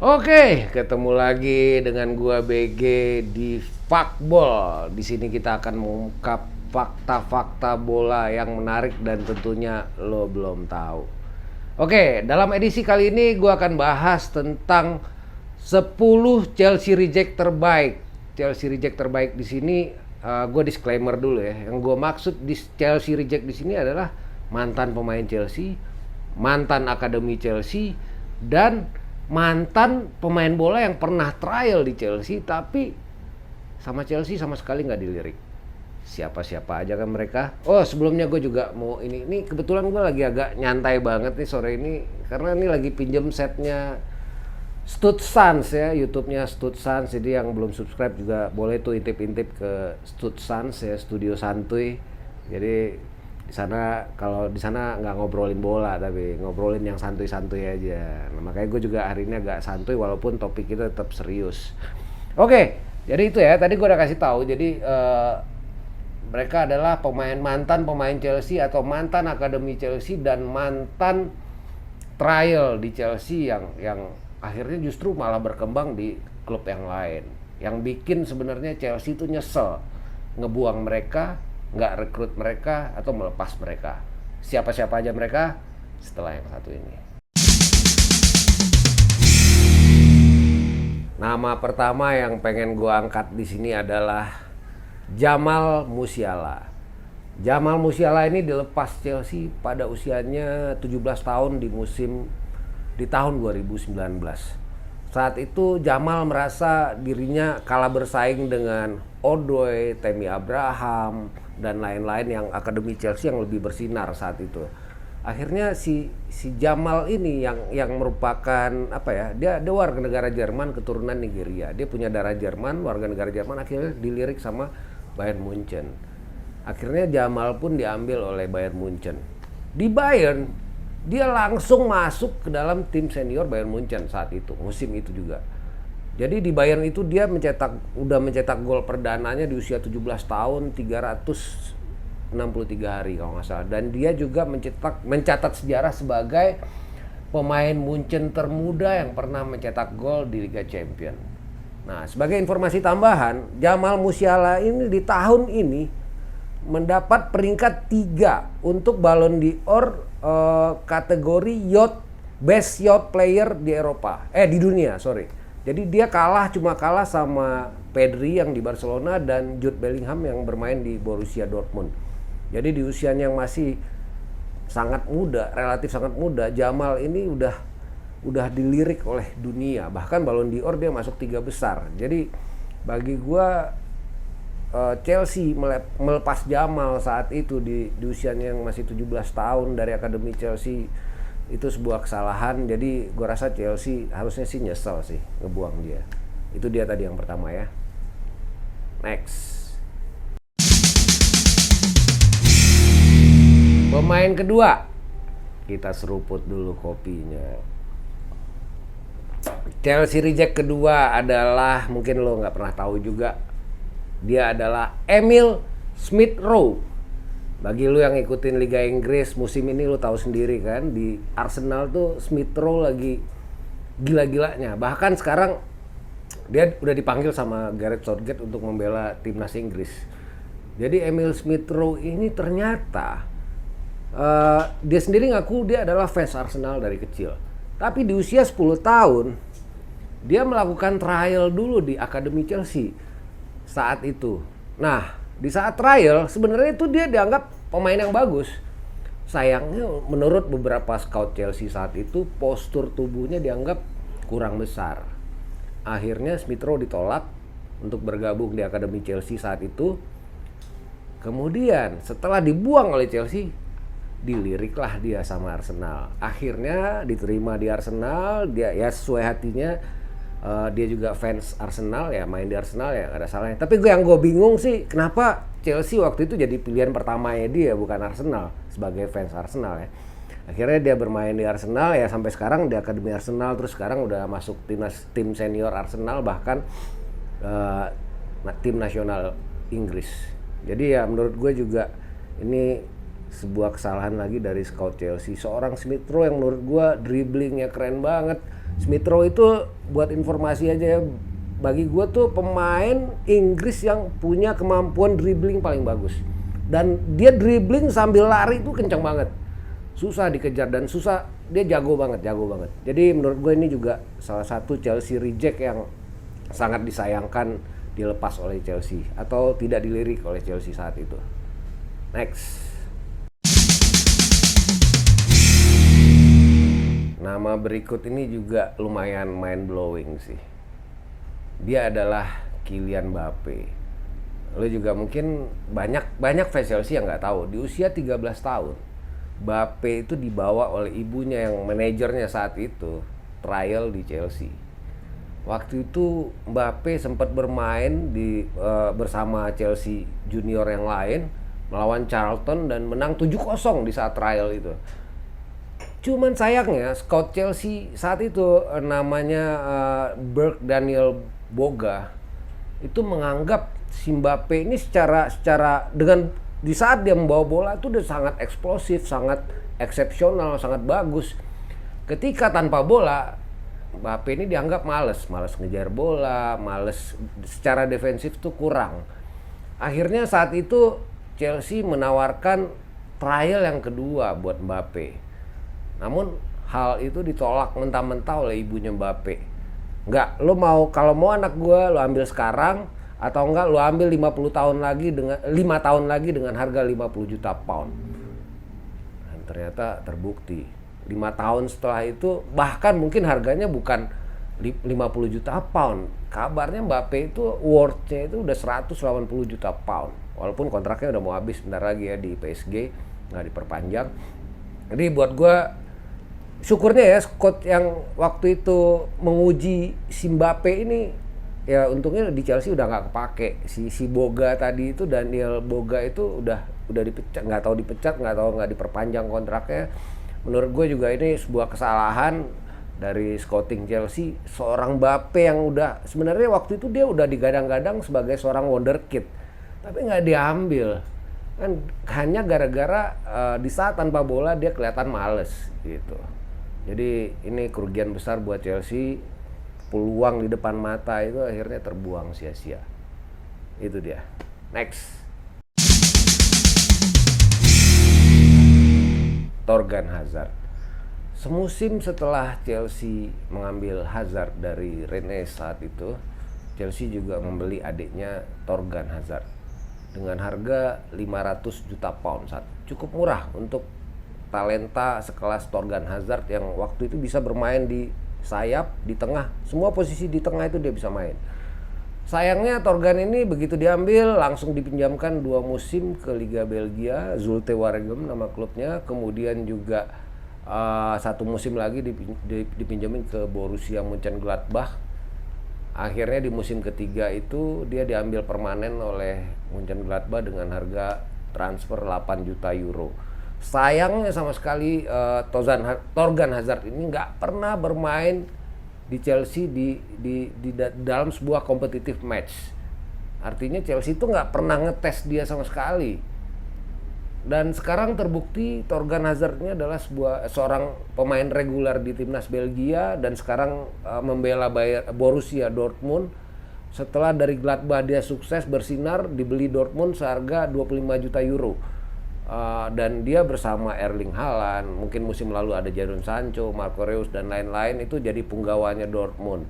Oke, ketemu lagi dengan gua BG di Fakbol. Di sini kita akan mengungkap fakta-fakta bola yang menarik dan tentunya lo belum tahu. Oke, dalam edisi kali ini gua akan bahas tentang 10 Chelsea reject terbaik. Chelsea reject terbaik di sini gue disclaimer dulu ya. Yang gue maksud di Chelsea reject di sini adalah mantan pemain Chelsea, mantan akademi Chelsea, dan mantan pemain bola yang pernah trial di Chelsea tapi sama Chelsea sama sekali nggak dilirik. Siapa-siapa aja kan mereka. Oh, sebelumnya gue juga mau ini kebetulan gue lagi agak nyantai banget nih sore ini karena ini lagi pinjem setnya Stud Sans ya, YouTube-nya Stud Sans. Jadi yang belum subscribe juga boleh tuh intip-intip ke Stud Sans ya, Studio Santuy. Jadi di sana, kalau di sana nggak ngobrolin bola tapi ngobrolin yang santuy-santuy aja. Nah, makanya gue juga hari ini agak santuy walaupun topik kita tetap serius. Oke, jadi itu ya, tadi gue udah kasih tahu. Jadi mereka adalah mantan pemain Chelsea atau mantan akademi Chelsea dan mantan trial di Chelsea yang akhirnya justru malah berkembang di klub yang lain. Yang bikin sebenarnya Chelsea itu nyesel ngebuang mereka, nggak rekrut mereka atau melepas mereka. Siapa-siapa aja mereka setelah yang satu ini. Nama pertama yang pengen gua angkat di sini adalah Jamal Musiala. Jamal Musiala ini dilepas Chelsea pada usianya 17 tahun di tahun 2019. Saat itu Jamal merasa dirinya kalah bersaing dengan Odoi, Tammy Abraham, dan lain-lain yang akademi Chelsea yang lebih bersinar saat itu. Akhirnya si Jamal ini yang merupakan dia warga negara Jerman keturunan Nigeria. Dia punya darah Jerman, warga negara Jerman, akhirnya dilirik sama Bayern Munchen. Akhirnya Jamal pun diambil oleh Bayern Munchen. Di Bayern dia langsung masuk ke dalam tim senior Bayern Munchen saat itu, musim itu juga. Jadi di Bayern itu dia udah mencetak gol perdananya di usia 17 tahun 363 hari kalau nggak salah. Dan dia juga mencatat sejarah sebagai pemain Munchen termuda yang pernah mencetak gol di Liga Champions. Nah, sebagai informasi tambahan, Jamal Musiala ini di tahun ini mendapat peringkat 3 untuk Ballon d'Or kategori Best Youth Player di dunia. Jadi dia cuma kalah sama Pedri yang di Barcelona dan Jude Bellingham yang bermain di Borussia Dortmund. Jadi di usianya yang masih sangat muda, relatif sangat muda, Jamal ini udah dilirik oleh dunia. Bahkan Ballon d'Or dia masuk 3 besar. Jadi bagi gua Chelsea melepas Jamal saat itu di usianya yang masih 17 tahun dari akademi Chelsea itu sebuah kesalahan. Jadi gue rasa Chelsea harusnya sih nyesel sih ngebuang dia. Itu dia tadi yang pertama ya. Next. Pemain kedua, kita seruput dulu kopinya. Chelsea reject kedua adalah, mungkin lo nggak pernah tahu juga, dia adalah Emil Smith Rowe. Bagi lu yang ikutin Liga Inggris musim ini lu tahu sendiri kan, di Arsenal tuh Smith Rowe lagi gila-gilanya. Bahkan sekarang dia udah dipanggil sama Gareth Southgate untuk membela timnas Inggris. Jadi Emil Smith Rowe ini ternyata dia sendiri ngaku dia adalah fans Arsenal dari kecil. Tapi di usia 10 tahun dia melakukan trial dulu di akademi Chelsea saat itu. Nah, di saat trial sebenarnya itu dia dianggap pemain yang bagus. Sayangnya menurut beberapa scout Chelsea saat itu postur tubuhnya dianggap kurang besar. Akhirnya Smith Rowe ditolak untuk bergabung di akademi Chelsea saat itu. Kemudian setelah dibuang oleh Chelsea, diliriklah dia sama Arsenal. Akhirnya diterima di Arsenal, dia ya sesuai hatinya. Dia juga fans Arsenal ya, main di Arsenal ya, gak ada salahnya. Tapi gue bingung sih kenapa Chelsea waktu itu jadi pilihan pertamanya dia, bukan Arsenal sebagai fans Arsenal ya. Akhirnya dia bermain di Arsenal ya, sampai sekarang di akademi Arsenal, terus sekarang udah masuk tim senior Arsenal, bahkan tim nasional Inggris. Jadi ya menurut gue juga ini sebuah kesalahan lagi dari scout Chelsea. Seorang Smith Rowe yang menurut gue dribblingnya keren banget, Smith Rowe itu buat informasi aja ya, bagi gue tuh pemain Inggris yang punya kemampuan dribbling paling bagus. Dan dia dribbling sambil lari itu kencang banget. Susah dikejar dan susah, dia jago banget. Jadi menurut gue ini juga salah satu Chelsea reject yang sangat disayangkan dilepas oleh Chelsea atau tidak dilirik oleh Chelsea saat itu. Next. Nama berikut ini juga lumayan mind blowing sih. Dia adalah Kylian Mbappe. Lo juga mungkin banyak fans Chelsea yang nggak tahu. Di usia 13 tahun, Mbappe itu dibawa oleh ibunya yang manajernya saat itu trial di Chelsea. Waktu itu Mbappe sempat bermain bersama Chelsea junior yang lain melawan Charlton dan menang 7-0 di saat trial itu. Cuman sayangnya scout Chelsea saat itu namanya Berg Daniel Boga itu menganggap si Mbappe ini secara dengan di saat dia membawa bola itu udah sangat eksplosif, sangat eksepsional, sangat bagus. Ketika tanpa bola, Mbappe ini dianggap males ngejar bola, males secara defensif tuh kurang. Akhirnya saat itu Chelsea menawarkan trial yang kedua buat Mbappe. Namun hal itu ditolak mentah-mentah oleh ibunya Mbappe. Enggak, kalau mau anak gue lo ambil sekarang atau enggak lo ambil 5 tahun lagi dengan harga 50 juta pound. Dan ternyata terbukti 5 tahun setelah itu bahkan mungkin harganya bukan 50 juta pound. Kabarnya Mbappe itu worth-nya itu udah 180 juta pound. Walaupun kontraknya udah mau habis bentar lagi ya di PSG, nggak diperpanjang. Jadi buat gue syukurnya ya squad yang waktu itu menguji si Mbappe ini ya untungnya di Chelsea udah nggak kepake. Si Boga tadi itu, Daniel Boga itu udah dipecat, nggak tahu nggak diperpanjang kontraknya. Menurut gue juga ini sebuah kesalahan dari scouting Chelsea. Seorang Mbappe yang udah sebenarnya waktu itu dia udah digadang-gadang sebagai seorang wonderkid tapi nggak diambil kan hanya gara-gara di saat tanpa bola dia kelihatan males gitu. Jadi ini kerugian besar buat Chelsea, peluang di depan mata itu akhirnya terbuang sia-sia. Itu dia. Next. Thorgan Hazard. Semusim setelah Chelsea mengambil Hazard dari Rennes saat itu, Chelsea juga membeli adiknya Thorgan Hazard dengan harga 500 juta pound. Cukup murah untuk talenta sekelas Thorgan Hazard yang waktu itu bisa bermain di sayap, di tengah, semua posisi di tengah itu dia bisa main. Sayangnya Thorgan ini begitu diambil langsung dipinjamkan 2 musim ke Liga Belgia, Zulte Waregem nama klubnya, kemudian juga 1 musim lagi dipinjamin ke Borussia Mönchengladbach. Akhirnya di musim ketiga itu dia diambil permanen oleh Mönchengladbach dengan harga transfer 8 juta euro. Sayangnya sama sekali Thorgan Hazard ini nggak pernah bermain di Chelsea di dalam sebuah competitive match. Artinya Chelsea itu nggak pernah ngetes dia sama sekali. Dan sekarang terbukti Thorgan Hazard ini adalah seorang pemain reguler di timnas Belgia dan sekarang membela Borussia Dortmund. Setelah dari Gladbach dia sukses bersinar, dibeli Dortmund seharga 25 juta euro. Dan dia bersama Erling Haaland, mungkin musim lalu ada Jadon Sancho, Marco Reus dan lain-lain itu jadi punggawanya Dortmund.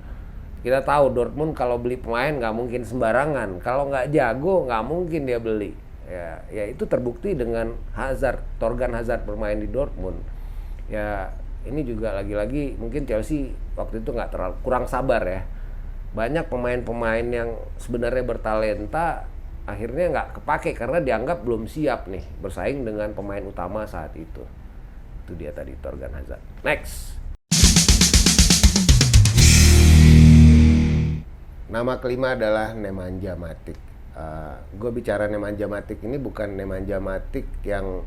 Kita tahu Dortmund kalau beli pemain nggak mungkin sembarangan, kalau nggak jago nggak mungkin dia beli. Ya itu terbukti dengan Thorgan Hazard bermain di Dortmund. Ya ini juga lagi-lagi mungkin Chelsea waktu itu kurang sabar ya. Banyak pemain-pemain yang sebenarnya bertalenta akhirnya nggak kepake karena dianggap belum siap nih bersaing dengan pemain utama saat itu. Itu dia tadi Thorgan Hazard. Next. Nama kelima adalah Nemanja Matic. Gue bicara Nemanja Matic ini bukan Nemanja Matic yang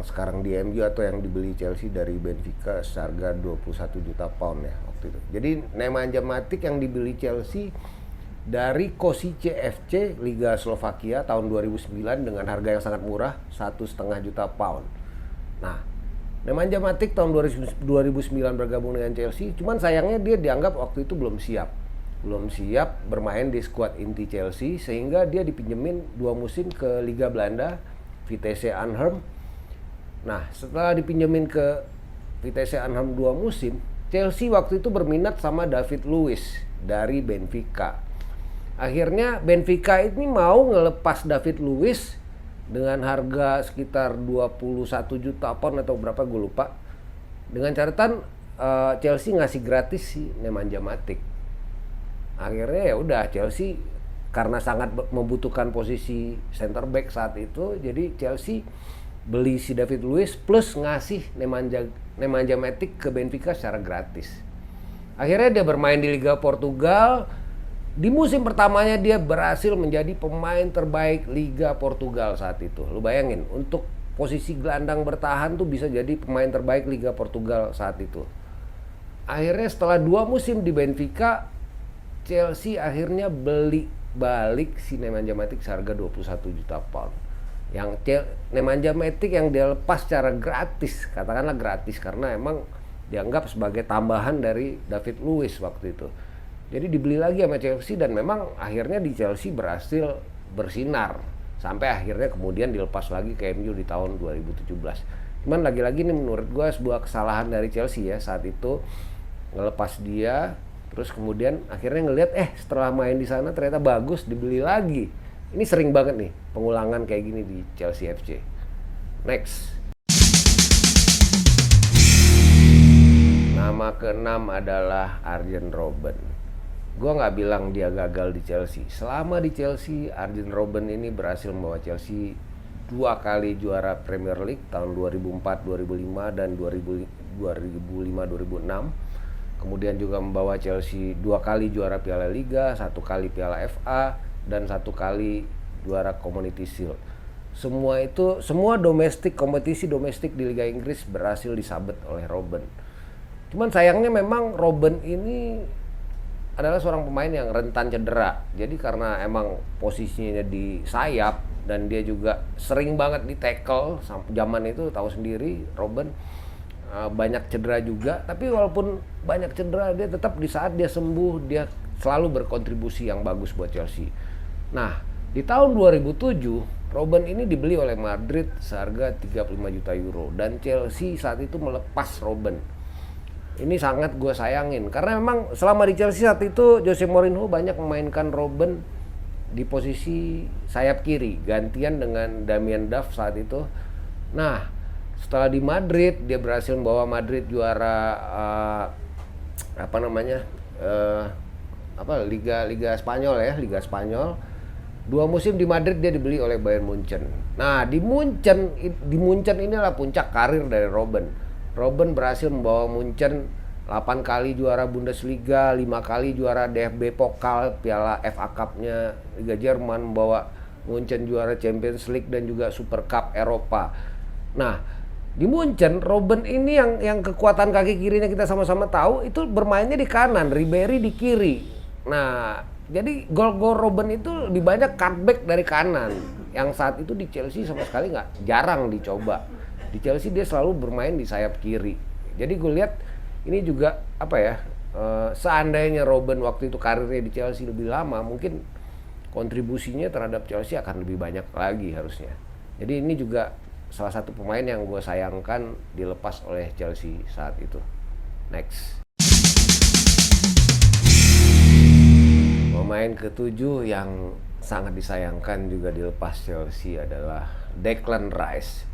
sekarang di MU atau yang dibeli Chelsea dari Benfica seharga 21 juta pound ya waktu itu. Jadi Nemanja Matic yang dibeli Chelsea dari Košice FC Liga Slovakia tahun 2009 dengan harga yang sangat murah 1,5 juta pound. Nah, Nemanja Matic tahun 2009 bergabung dengan Chelsea, cuman sayangnya dia dianggap waktu itu belum siap bermain di skuad inti Chelsea, sehingga dia dipinjemin 2 musim ke Liga Belanda, Vitesse Arnhem. Nah, setelah dipinjemin ke Vitesse Arnhem 2 musim, Chelsea waktu itu berminat sama David Luiz dari Benfica. Akhirnya Benfica ini mau ngelepas David Luiz dengan harga sekitar 21 juta pound atau berapa gue lupa. Dengan catatan Chelsea ngasih gratis si Nemanja Matic. Akhirnya ya udah, Chelsea karena sangat membutuhkan posisi center back saat itu, jadi Chelsea beli si David Luiz plus ngasih Nemanja Matic ke Benfica secara gratis. Akhirnya dia bermain di Liga Portugal. Di musim pertamanya dia berhasil menjadi pemain terbaik Liga Portugal saat itu. Lu bayangin, untuk posisi gelandang bertahan tuh bisa jadi pemain terbaik Liga Portugal saat itu. Akhirnya setelah 2 musim di Benfica, Chelsea akhirnya beli balik si Nemanja Matic seharga 21 juta pound. Yang Nemanja Matic yang dia lepas secara gratis, katakanlah gratis karena emang dianggap sebagai tambahan dari David Luiz waktu itu. Jadi dibeli lagi sama Chelsea dan memang akhirnya di Chelsea berhasil bersinar sampai akhirnya kemudian dilepas lagi ke MU di tahun 2017. Cuman lagi-lagi ini menurut gue sebuah kesalahan dari Chelsea ya saat itu ngelepas dia, terus kemudian akhirnya ngelihat setelah main di sana ternyata bagus, dibeli lagi. Ini sering banget nih pengulangan kayak gini di Chelsea FC. Next. Nama ke-6 adalah Arjen Robben. Gue nggak bilang dia gagal di Chelsea. Selama di Chelsea, Arjen Robben ini berhasil membawa Chelsea 2 kali juara Premier League tahun 2004-2005 dan 2005-2006. Kemudian juga membawa Chelsea 2 kali juara Piala Liga, 1 kali Piala FA, dan 1 kali juara Community Shield. Semua kompetisi domestik di Liga Inggris berhasil disabet oleh Robben. Cuman sayangnya memang Robben ini adalah seorang pemain yang rentan cedera. Jadi karena emang posisinya di sayap dan dia juga sering banget di tackle, zaman itu tahu sendiri Robben banyak cedera juga. Tapi walaupun banyak cedera, dia tetap di saat dia sembuh dia selalu berkontribusi yang bagus buat Chelsea. Nah, di tahun 2007 Robben ini dibeli oleh Madrid seharga 35 juta euro dan Chelsea saat itu melepas Robben. Ini sangat gue sayangin karena memang selama di Chelsea saat itu Jose Mourinho banyak memainkan Robben di posisi sayap kiri gantian dengan Damien Duff saat itu. Nah, setelah di Madrid dia berhasil membawa Madrid juara Liga Spanyol ya, Liga Spanyol. 2 musim di Madrid dia dibeli oleh Bayern Munchen. Nah, di Munchen inilah puncak karir dari Robben. Robben berhasil membawa Munchen 8 kali juara Bundesliga, 5 kali juara DFB Pokal, Piala FA Cup-nya Liga Jerman, membawa Munchen juara Champions League dan juga Super Cup Eropa. Nah, di Munchen Robben ini yang kekuatan kaki kirinya kita sama-sama tahu itu bermainnya di kanan, Ribery di kiri. Nah, jadi gol-gol Robben itu lebih banyak cutback dari kanan, yang saat itu di Chelsea sama sekali jarang dicoba. Di Chelsea dia selalu bermain di sayap kiri. Jadi gue lihat ini juga seandainya Robben waktu itu karirnya di Chelsea lebih lama, mungkin kontribusinya terhadap Chelsea akan lebih banyak lagi harusnya. Jadi ini juga salah satu pemain yang gue sayangkan dilepas oleh Chelsea saat itu. Next. Pemain ke-7 yang sangat disayangkan juga dilepas Chelsea adalah Declan Rice.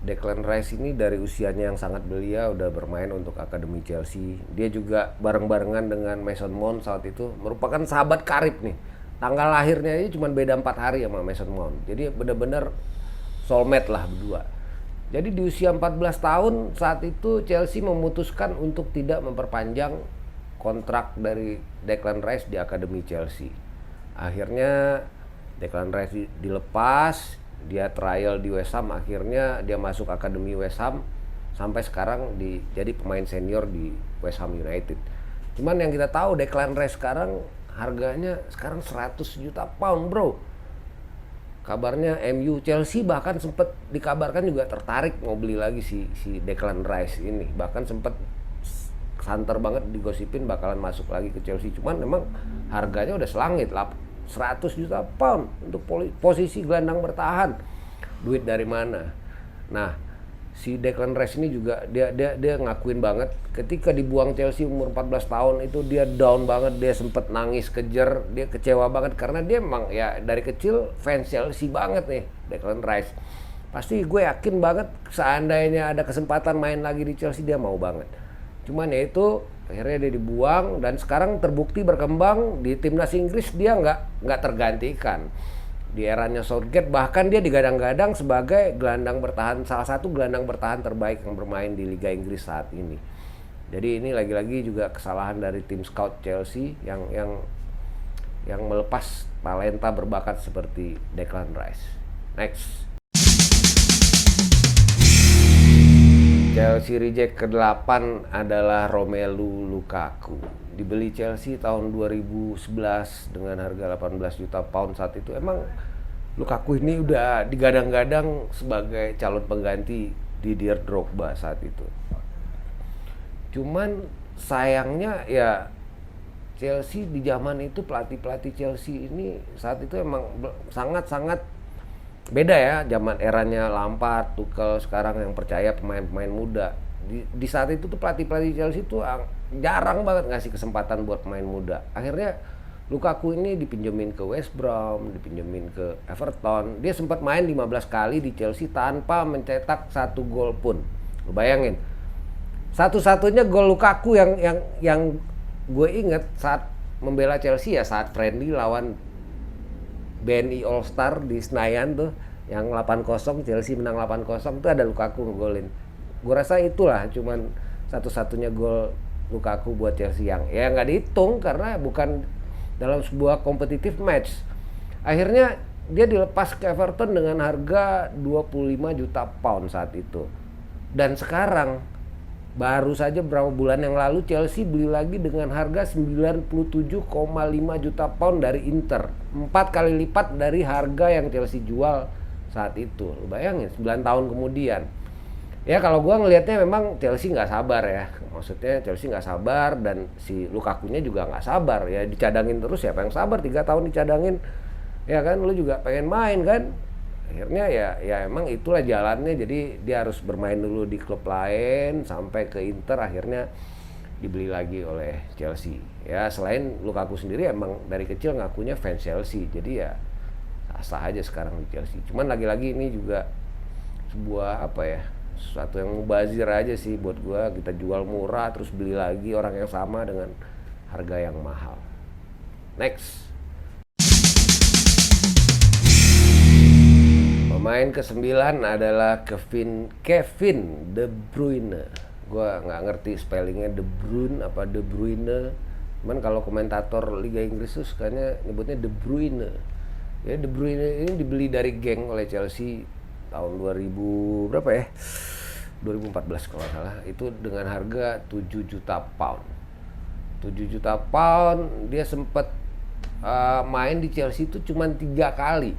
Declan Rice ini dari usianya yang sangat belia udah bermain untuk akademi Chelsea. Dia juga bareng-barengan dengan Mason Mount saat itu merupakan sahabat karib nih. Tanggal lahirnya ini cuma beda 4 hari sama Mason Mount. Jadi benar-benar soulmate lah berdua. Jadi di usia 14 tahun saat itu Chelsea memutuskan untuk tidak memperpanjang kontrak dari Declan Rice di akademi Chelsea. Akhirnya Declan Rice dilepas. Dia trial di West Ham, akhirnya dia masuk akademi West Ham sampai sekarang jadi pemain senior di West Ham United. Cuman yang kita tahu Declan Rice sekarang harganya 100 juta pound, bro. kabarnya MU, Chelsea bahkan sempat dikabarkan juga tertarik mau beli lagi si Declan Rice ini. Bahkan sempat santer banget digosipin bakalan masuk lagi ke Chelsea. Cuman memang harganya udah selangit, 100 juta pound untuk posisi gelandang bertahan. Duit dari mana? Nah, si Declan Rice ini juga dia ngakuin banget ketika dibuang Chelsea umur 14 tahun itu dia down banget, dia sempet nangis kejer, dia kecewa banget karena dia emang ya dari kecil fans Chelsea banget nih Declan Rice. Pasti gue yakin banget seandainya ada kesempatan main lagi di Chelsea dia mau banget. Cuman ya itu akhirnya dia dibuang dan sekarang terbukti berkembang di timnas Inggris dia nggak tergantikan. Di eranya Southgate bahkan dia digadang-gadang sebagai gelandang bertahan, salah satu gelandang bertahan terbaik yang bermain di Liga Inggris saat ini. Jadi ini lagi-lagi juga kesalahan dari tim scout Chelsea yang melepas talenta berbakat seperti Declan Rice. Next. Chelsea reject ke-8 adalah Romelu Lukaku. Dibeli Chelsea tahun 2011 dengan harga 18 juta pound saat itu. Emang Lukaku ini udah digadang-gadang sebagai calon pengganti Didier Drogba saat itu. Cuman sayangnya ya Chelsea di zaman itu pelatih-pelatih Chelsea ini saat itu emang sangat-sangat beda ya, zaman eranya Lampard, Tuchel, sekarang yang percaya pemain-pemain muda. Di saat itu tuh pelatih-pelatih Chelsea tuh jarang banget ngasih kesempatan buat pemain muda. Akhirnya Lukaku ini dipinjemin ke West Brom, dipinjemin ke Everton. Dia sempat main 15 kali di Chelsea tanpa mencetak 1 gol pun. Lu bayangin. Satu-satunya gol Lukaku yang gue inget saat membela Chelsea ya saat friendly lawan BNI All Star di Senayan tuh yang 8-0, Chelsea menang 8-0 tuh ada Lukaku ngegolin. Gue rasa itulah cuman satu-satunya gol Lukaku buat Chelsea yang ya nggak dihitung karena bukan dalam sebuah competitive match. Akhirnya dia dilepas ke Everton dengan harga 25 juta pound saat itu. Dan sekarang baru saja beberapa bulan yang lalu Chelsea beli lagi dengan harga 97,5 juta pound dari Inter. 4 kali lipat dari harga yang Chelsea jual saat itu. Lu bayangin 9 tahun kemudian. Ya kalau gua ngelihatnya memang Chelsea nggak sabar ya. Maksudnya Chelsea nggak sabar dan si Lukakunya juga nggak sabar ya, dicadangin terus. Siapa yang sabar 3 tahun dicadangin? Ya kan lu juga pengen main kan. Akhirnya ya emang itulah jalannya, jadi dia harus bermain dulu di klub lain sampai ke Inter, akhirnya dibeli lagi oleh Chelsea. Ya selain Lukaku sendiri emang dari kecil ngakunya fans Chelsea, jadi ya sah aja sekarang di Chelsea. Cuman lagi-lagi ini juga sebuah apa ya, sesuatu yang mubazir aja sih buat gua. Kita jual murah terus beli lagi orang yang sama dengan harga yang mahal. Next. Pemain ke-9 adalah Kevin De Bruyne. Gua nggak ngerti spellingnya De Bruyne apa De Bruyne. Cuman kalau komentator Liga Inggris tuh sukanya nyebutnya De Bruyne. Ya De Bruyne ini dibeli dari geng oleh Chelsea tahun 2000 berapa ya? 2014 kalau salah. Itu dengan harga 7 juta pound. 7 juta pound dia sempat main di Chelsea itu cuma 3 kali.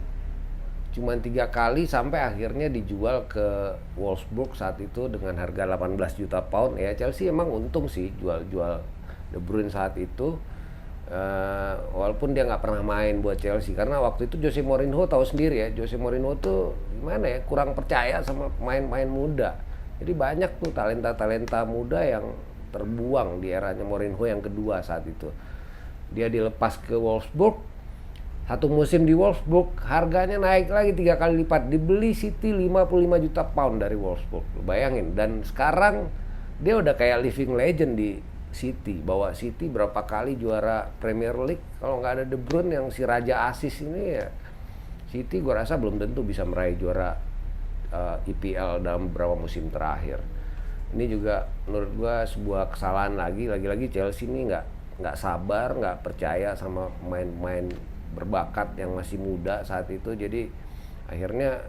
Cuman 3 kali sampai akhirnya dijual ke Wolfsburg saat itu dengan harga 18 juta pound. Ya Chelsea emang untung sih jual De Bruyne saat itu, walaupun dia nggak pernah main buat Chelsea karena waktu itu Jose Mourinho tahu sendiri ya, Jose Mourinho tuh gimana ya, kurang percaya sama pemain-pemain muda. Jadi banyak tuh talenta-talenta muda yang terbuang di eranya Mourinho yang kedua saat itu. Dia dilepas ke Wolfsburg. Satu musim di Wolfsburg harganya naik lagi 3 kali lipat, dibeli City 55 juta pound dari Wolfsburg. Bayangin, dan sekarang dia udah kayak living legend di City, bawa City berapa kali juara Premier League. Kalau nggak ada De Bruyne yang si raja asis ini ya City gua rasa belum tentu bisa meraih juara EPL dalam beberapa musim terakhir. Ini juga menurut gua sebuah kesalahan lagi Chelsea ini nggak sabar, nggak percaya sama pemain-pemain berbakat yang masih muda saat itu. Jadi akhirnya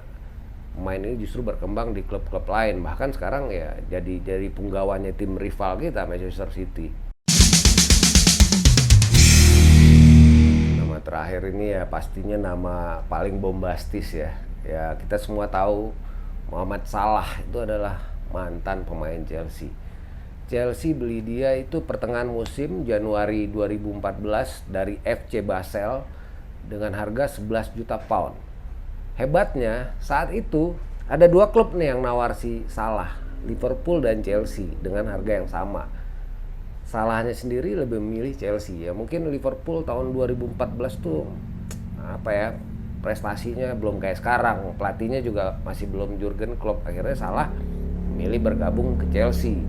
pemain ini justru berkembang di klub-klub lain, bahkan sekarang ya jadi punggawanya tim rival kita, Manchester City. Nama Nama terakhir ini ya pastinya nama paling bombastis ya. Ya kita semua tahu Mohamed Salah itu adalah mantan pemain Chelsea. Chelsea beli dia itu pertengahan musim Januari 2014 dari FC Basel dengan harga 11 juta pound. Hebatnya saat itu ada dua klub nih yang nawar si Salah, Liverpool dan Chelsea dengan harga yang sama. Salahnya sendiri lebih memilih Chelsea ya. Mungkin Liverpool tahun 2014 tuh apa ya, prestasinya belum kayak sekarang, pelatihnya juga masih belum Jurgen Klopp. Akhirnya Salah memilih bergabung ke Chelsea.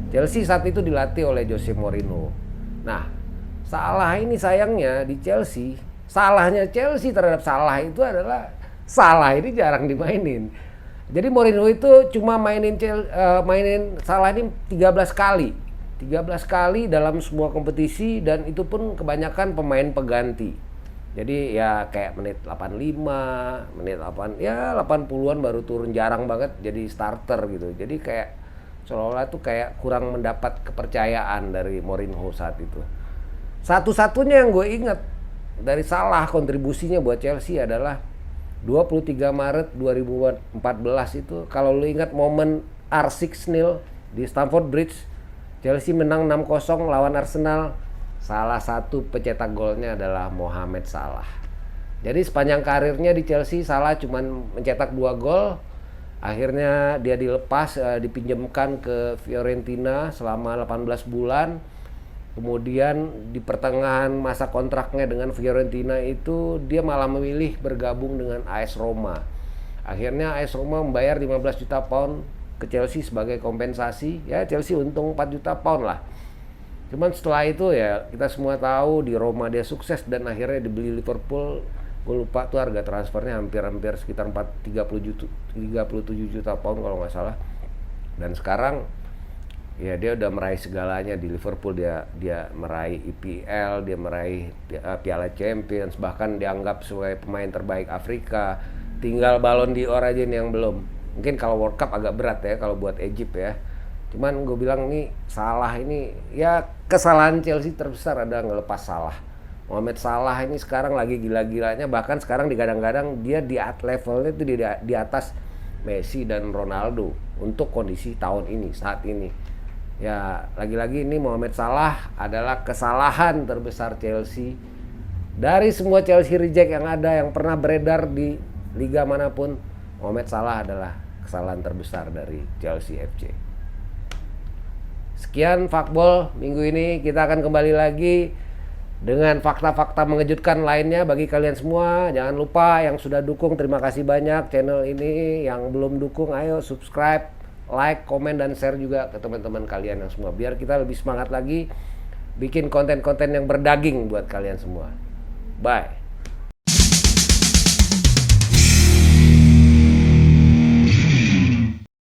Chelsea saat itu dilatih oleh Jose Mourinho. Nah, Salah ini sayangnya di Chelsea, salahnya Chelsea terhadap Salah itu adalah Salah ini jarang dimainin. Jadi Mourinho itu cuma mainin Salah ini 13 kali. 13 kali dalam sebuah kompetisi, dan itu pun kebanyakan pemain pengganti. Jadi ya kayak menit 85, menit 80-an baru turun, jarang banget jadi starter gitu. Jadi kayak seolah-olah tuh kayak kurang mendapat kepercayaan dari Mourinho saat itu. Satu-satunya yang gue ingat dari Salah kontribusinya buat Chelsea adalah 23 Maret 2014 itu, kalau lu ingat momen R6-0 di Stamford Bridge, Chelsea menang 6-0 lawan Arsenal. Salah satu pencetak golnya adalah Mohamed Salah. Jadi sepanjang karirnya di Chelsea, Salah cuma mencetak 2 gol. Akhirnya dia dilepas, dipinjamkan ke Fiorentina selama 18 bulan. Kemudian di pertengahan masa kontraknya dengan Fiorentina itu, dia malah memilih bergabung dengan AS Roma. Akhirnya AS Roma membayar 15 juta pound ke Chelsea sebagai kompensasi. Ya Chelsea untung 4 juta pound lah. Cuman setelah itu ya kita semua tahu di Roma dia sukses dan akhirnya dibeli Liverpool. Gue lupa tuh harga transfernya hampir sekitar 37 juta pound kalau nggak salah. Dan sekarang ya dia udah meraih segalanya di Liverpool. Dia meraih EPL, dia meraih Piala Champions, bahkan dianggap sebagai pemain terbaik Afrika. Tinggal Ballon d'Or aja nih yang belum. Mungkin kalau World Cup agak berat ya kalau buat Egypt ya. Cuman gue bilang nih, Salah ini ya kesalahan Chelsea terbesar adalah ngelepas Salah. Mohamed Salah ini sekarang lagi gila-gilanya, bahkan sekarang digadang-gadang dia di levelnya itu di atas Messi dan Ronaldo untuk kondisi tahun ini, saat ini. Ya lagi-lagi ini Mohamed Salah adalah kesalahan terbesar Chelsea. Dari semua Chelsea reject yang ada, yang pernah beredar di liga manapun, Mohamed Salah adalah kesalahan terbesar dari Chelsea FC. Sekian Fakbol minggu ini, kita akan kembali lagi dengan fakta-fakta mengejutkan lainnya bagi kalian semua. Jangan lupa yang sudah dukung, terima kasih banyak channel ini. Yang belum dukung, ayo subscribe, like, komen, dan share juga ke teman-teman kalian yang semua. Biar kita lebih semangat lagi bikin konten-konten yang berdaging buat kalian semua. Bye.